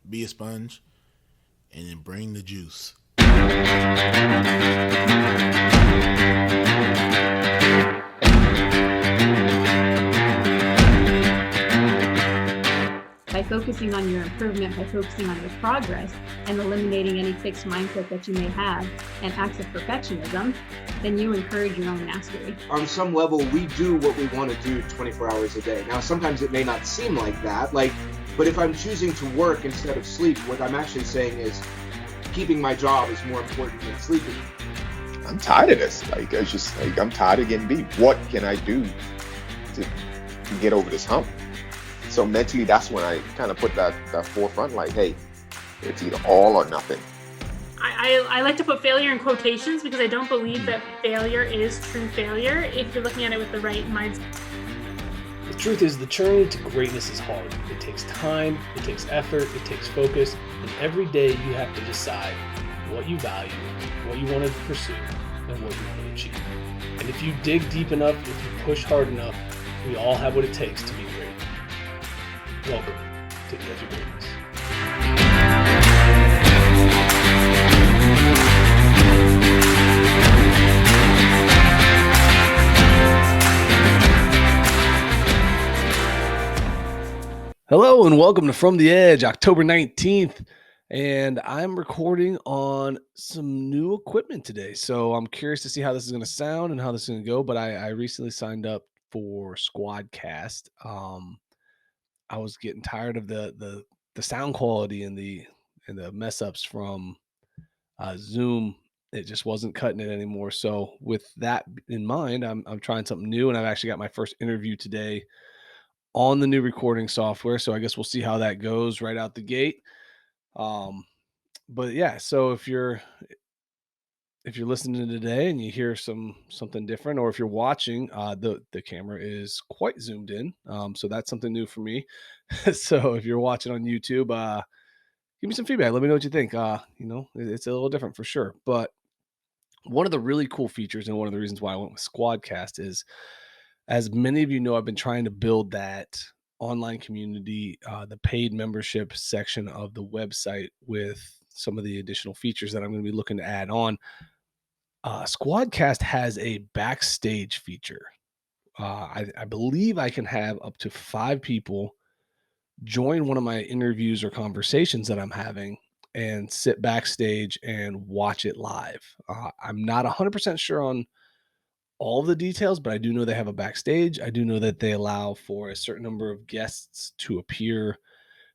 be a sponge, and then bring the juice. By focusing on your improvement, by focusing on your progress, and eliminating any fixed mindset that you may have and acts of perfectionism, then you encourage your own mastery. On some level, we do what we want to do 24 hours a day. Now, sometimes it may not seem like that, but if I'm choosing to work instead of sleep, what I'm actually saying is keeping my job is more important than sleeping. I'm tired of this. I'm tired of getting beat. What can I do to get over this hump? So mentally, that's when I kind of put that forefront, like, hey, it's either all or nothing. I like to put failure in quotations because I don't believe that failure is true failure if you're looking at it with the right mindset. The truth is, the journey to greatness is hard. It takes time, it takes effort, it takes focus, and every day you have to decide what you value, what you want to pursue, and what you want to achieve. And if you dig deep enough, if you push hard enough, we all have what it takes to be great. Welcome to the Edge of Greatness. Hello and welcome to From the Edge, October 19th. And I'm recording on some new equipment today. So I'm curious to see how this is going to sound and how this is going to go. But I recently signed up for Squadcast. I was getting tired of the sound quality and the mess ups from Zoom. It just wasn't cutting it anymore. So with that in mind, I'm trying something new, and I've actually got my first interview today on the new recording software. So I guess we'll see how that goes right out the gate. But yeah, so if you're listening today and you hear something different, or if you're watching, the camera is quite zoomed in. So that's something new for me. So if you're watching on YouTube, give me some feedback. Let me know what you think. It's a little different for sure. But one of the really cool features and one of the reasons why I went with Squadcast is, as many of you know, I've been trying to build that online community, the paid membership section of the website with some of the additional features that I'm going to be looking to add on. Squadcast has a backstage feature. I believe I can have up to 5 people join one of my interviews or conversations that I'm having and sit backstage and watch it live. I'm not 100% sure on all the details, but I do know they have a backstage. I do know that they allow for a certain number of guests to appear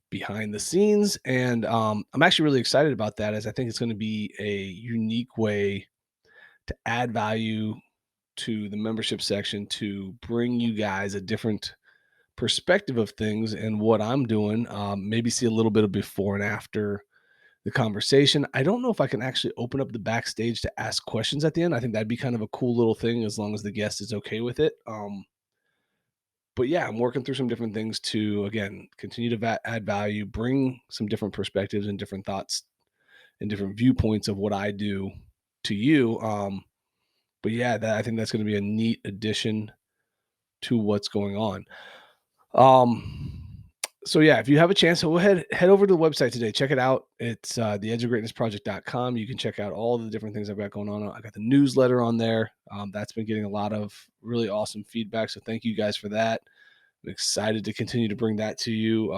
behind the scenes. And I'm actually really excited about that, as I think it's going to be a unique way to add value to the membership section, to bring you guys a different perspective of things and what I'm doing. Maybe see a little bit of before and after the conversation. I don't know if I can actually open up the backstage to ask questions at the end. I think that'd be kind of a cool little thing, as long as the guest is okay with it. But yeah, I'm working through some different things to, again, continue to add value, bring some different perspectives and different thoughts and different viewpoints of what I do to you. But yeah, I think that's going to be a neat addition to what's going on. So yeah, if you have a chance, go ahead, head over to the website today. Check it out. It's theedgeofgreatnessproject.com. You can check out all the different things I've got going on. I got the newsletter on there. That's been getting a lot of really awesome feedback. So thank you guys for that. I'm excited to continue to bring that to you.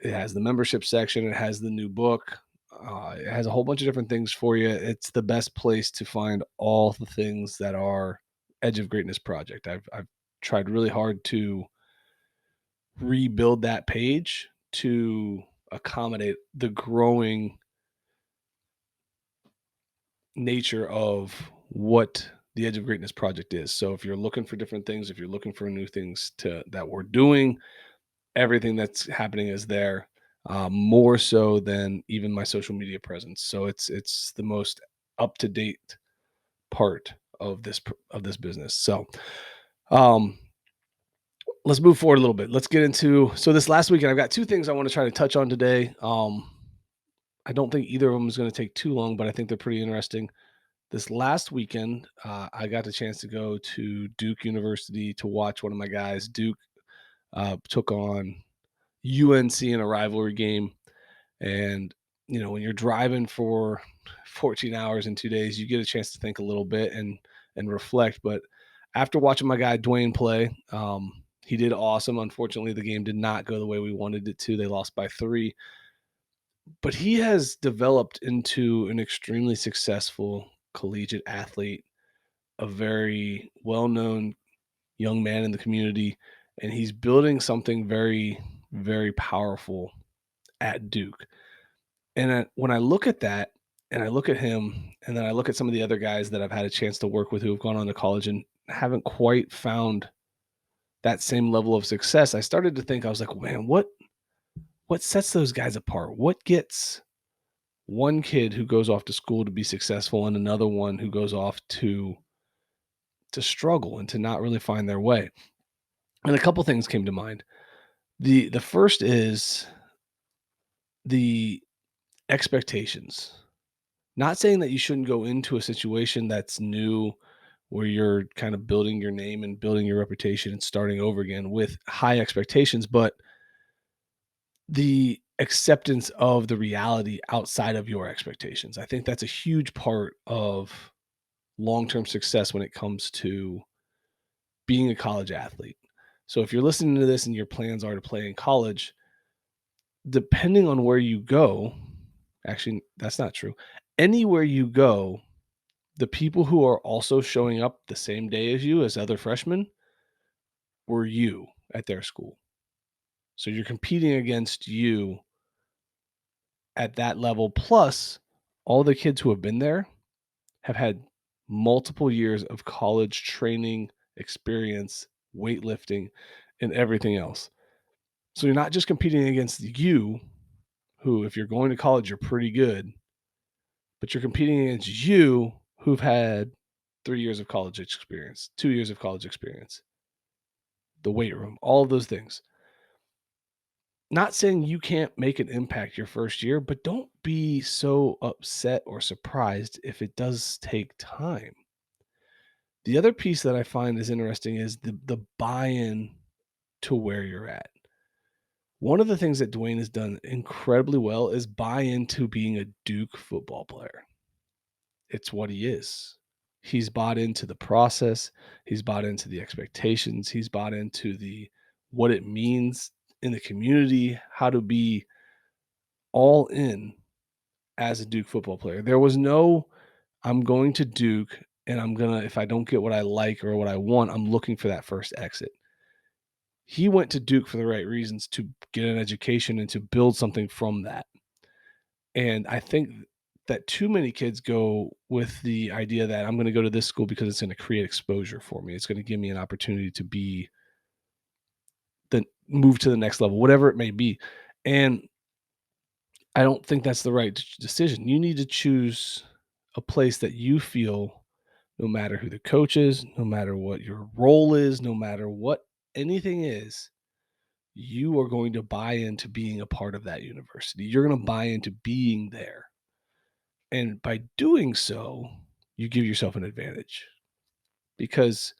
It has the membership section. It has the new book. It has a whole bunch of different things for you. It's the best place to find all the things that are Edge of Greatness Project. I've tried really hard to rebuild that page to accommodate the growing nature of what the Edge of Greatness Project is. So if you're looking for different things, if you're looking for new things that we're doing, everything that's happening is there, more so than even my social media presence. So it's the most up-to-date part of this business. So let's move forward a little bit. Let's get into, so this last weekend, I've got 2 things I want to try to touch on today. I don't think either of them is going to take too long, but I think they're pretty interesting. This last weekend, I got the chance to go to Duke University to watch one of my guys. Duke took on UNC in a rivalry game. And, when you're driving for 14 hours in 2 days, you get a chance to think a little bit and reflect. But after watching my guy Dwayne play, he did awesome. Unfortunately, the game did not go the way we wanted it to. They lost by 3. But he has developed into an extremely successful collegiate athlete, a very well-known young man in the community, and he's building something very, very powerful at Duke. And when I look at that, and I look at him, and then I look at some of the other guys that I've had a chance to work with who have gone on to college and haven't quite found that same level of success, I started to think, I was like, man, what sets those guys apart? What gets one kid who goes off to school to be successful and another one who goes off to struggle and to not really find their way? And a couple things came to mind. The first is the expectations. Not saying that you shouldn't go into a situation that's new, where you're kind of building your name and building your reputation and starting over again with high expectations, but the acceptance of the reality outside of your expectations. I think that's a huge part of long-term success when it comes to being a college athlete. So if you're listening to this and your plans are to play in college, depending on where you go, actually, that's not true. Anywhere you go, the people who are also showing up the same day as you as other freshmen were you at their school. So you're competing against you at that level. Plus, all the kids who have been there have had multiple years of college training, experience, weightlifting, and everything else. So you're not just competing against you, who, if you're going to college, you're pretty good, but you're competing against you, who've had 3 years of college experience, 2 years of college experience, the weight room, all of those things. Not saying you can't make an impact your first year, but don't be so upset or surprised if it does take time. The other piece that I find is interesting is the buy-in to where you're at. One of the things that Dwayne has done incredibly well is buy into being a Duke football player. It's what he is. He's bought into the process. He's bought into the expectations. He's bought into what it means in the community, how to be all in as a Duke football player. There was no, I'm going to Duke and if I don't get what I like or what I want, I'm looking for that first exit. He went to Duke for the right reasons, to get an education and to build something from that. And I think that too many kids go with the idea that I'm going to go to this school because it's going to create exposure for me. It's going to give me an opportunity to move to the next level, whatever it may be. And I don't think that's the right decision. You need to choose a place that you feel, no matter who the coach is, no matter what your role is, no matter what anything is, you are going to buy into being a part of that university. You're going to buy into being there. And by doing so, you give yourself an advantage, because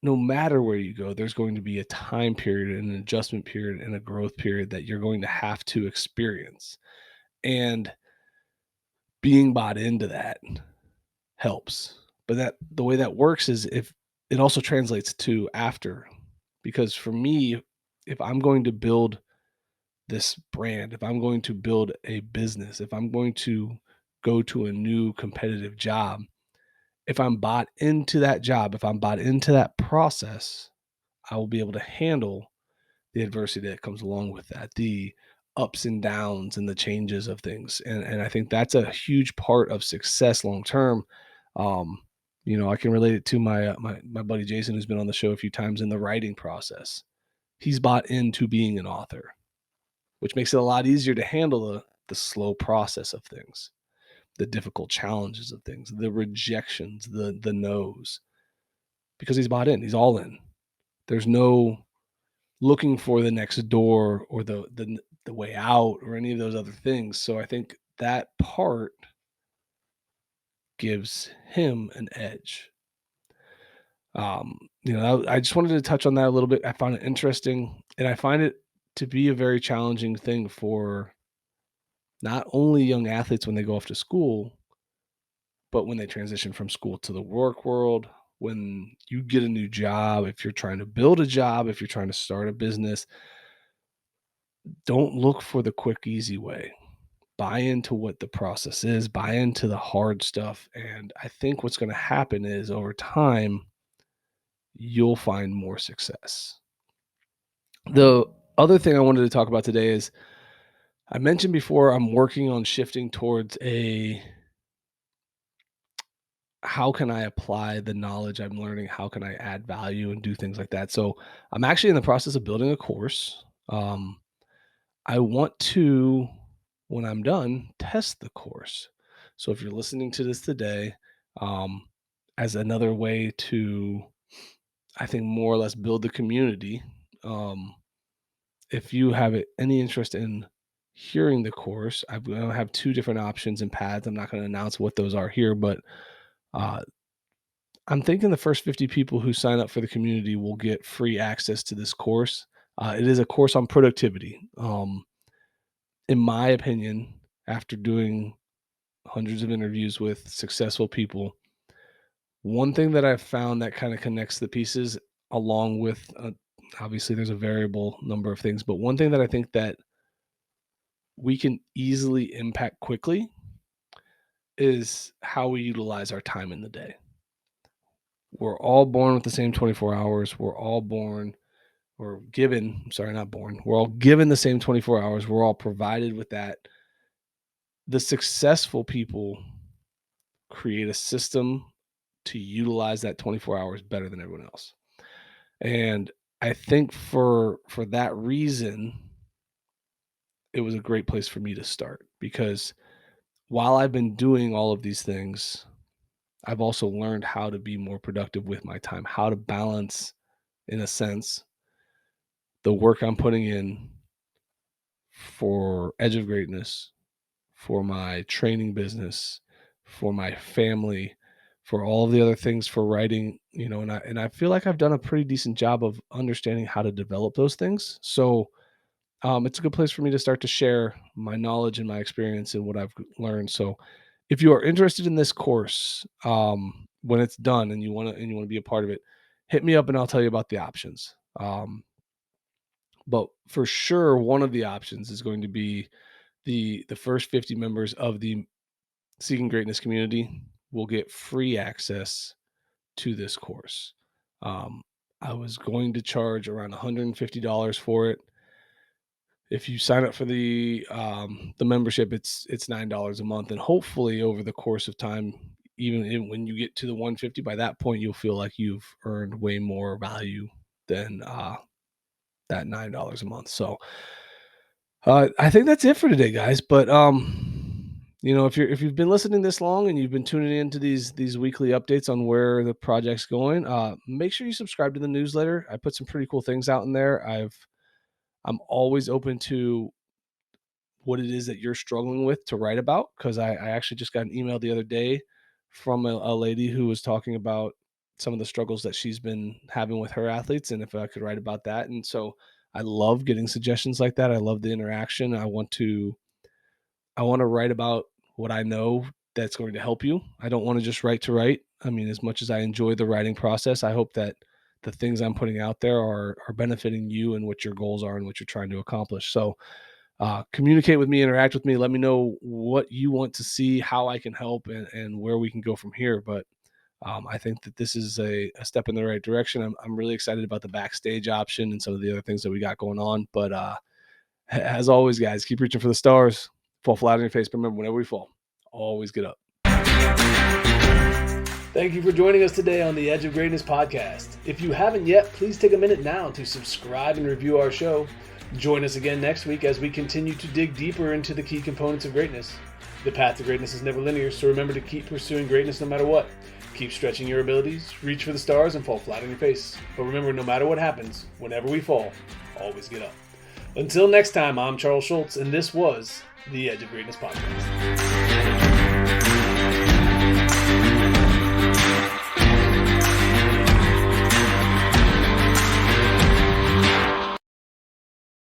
no matter where you go, there's going to be a time period, an adjustment period, and a growth period that you're going to have to experience. And being bought into that helps. But the way that works is if it also translates to after, because for me, if I'm going to build this brand, if I'm going to build a business, if I'm going to go to a new competitive job, if I'm bought into that job, if I'm bought into that process, I will be able to handle the adversity that comes along with that, the ups and downs and the changes of things. And I think that's a huge part of success long term. I can relate it to my buddy Jason, who's been on the show a few times, in the writing process. He's bought into being an author, which makes it a lot easier to handle the slow process of things, the difficult challenges of things, the rejections, the no's, because he's bought in. He's all in. There's no looking for the next door or the way out or any of those other things. So I think that part gives him an edge. I just wanted to touch on that a little bit. I found it interesting, and I find it to be a very challenging thing for not only young athletes when they go off to school, but when they transition from school to the work world, when you get a new job, if you're trying to build a job, if you're trying to start a business, don't look for the quick, easy way. Buy into what the process is, buy into the hard stuff. And I think what's going to happen is over time, you'll find more success. The other thing I wanted to talk about today is I mentioned before, I'm working on shifting towards how can I apply the knowledge I'm learning? How can I add value and do things like that? So I'm actually in the process of building a course. I want to, when I'm done, test the course. So if you're listening to this today, as another way to, I think, more or less build the community, if you have any interest in hearing the course, I'm going to have 2 different options and paths. I'm not going to announce what those are here, but I'm thinking the first 50 people who sign up for the community will get free access to this course. It is a course on productivity. In my opinion, after doing hundreds of interviews with successful people, one thing that I've found that kind of connects the pieces, along with obviously there's a variable number of things, but one thing that I think that we can easily impact quickly is how we utilize our time in the day. We're all born with the same 24 hours. We're all given the same 24 hours. We're all provided with that. The successful people create a system to utilize that 24 hours better than everyone else. And I think for that reason, it was a great place for me to start, because while I've been doing all of these things, I've also learned how to be more productive with my time, how to balance, in a sense, the work I'm putting in for Edge of Greatness, for my training business, for my family, for all of the other things, for writing, and I feel like I've done a pretty decent job of understanding how to develop those things. So it's a good place for me to start to share my knowledge and my experience and what I've learned. So if you are interested in this course, when it's done and you want to be a part of it, hit me up and I'll tell you about the options. But for sure, one of the options is going to be the first 50 members of the Seeking Greatness community will get free access to this course. I was going to charge around $150 for it. If you sign up for the membership, it's $9 a month, and hopefully over the course of time, even when you get to the $150, by that point you'll feel like you've earned way more value than that $9 a month. So I think that's it for today, guys. But if you've been listening this long and you've been tuning into these weekly updates on where the project's going, make sure you subscribe to the newsletter. I put some pretty cool things out in there. I'm always open to what it is that you're struggling with to write about, because I actually just got an email the other day from a lady who was talking about some of the struggles that she's been having with her athletes, and if I could write about that. And so I love getting suggestions like that. I love the interaction. I want to write about what I know that's going to help you. I don't want to just write to write. I mean, as much as I enjoy the writing process, I hope that the things I'm putting out there are benefiting you and what your goals are and what you're trying to accomplish. So communicate with me, interact with me. Let me know what you want to see, how I can help, and where we can go from here. But I think that this is a step in the right direction. I'm really excited about the backstage option and some of the other things that we got going on. But as always, guys, keep reaching for the stars. Fall flat on your face. But remember, whenever we fall, always get up. Thank you for joining us today on the Edge of Greatness podcast. If you haven't yet, please take a minute now to subscribe and review our show. Join us again next week as we continue to dig deeper into the key components of greatness. The path to greatness is never linear, so remember to keep pursuing greatness no matter what. Keep stretching your abilities, reach for the stars, and fall flat on your face. But remember, no matter what happens, whenever we fall, always get up. Until next time, I'm Charles Schultz, and this was the Edge of Greatness podcast.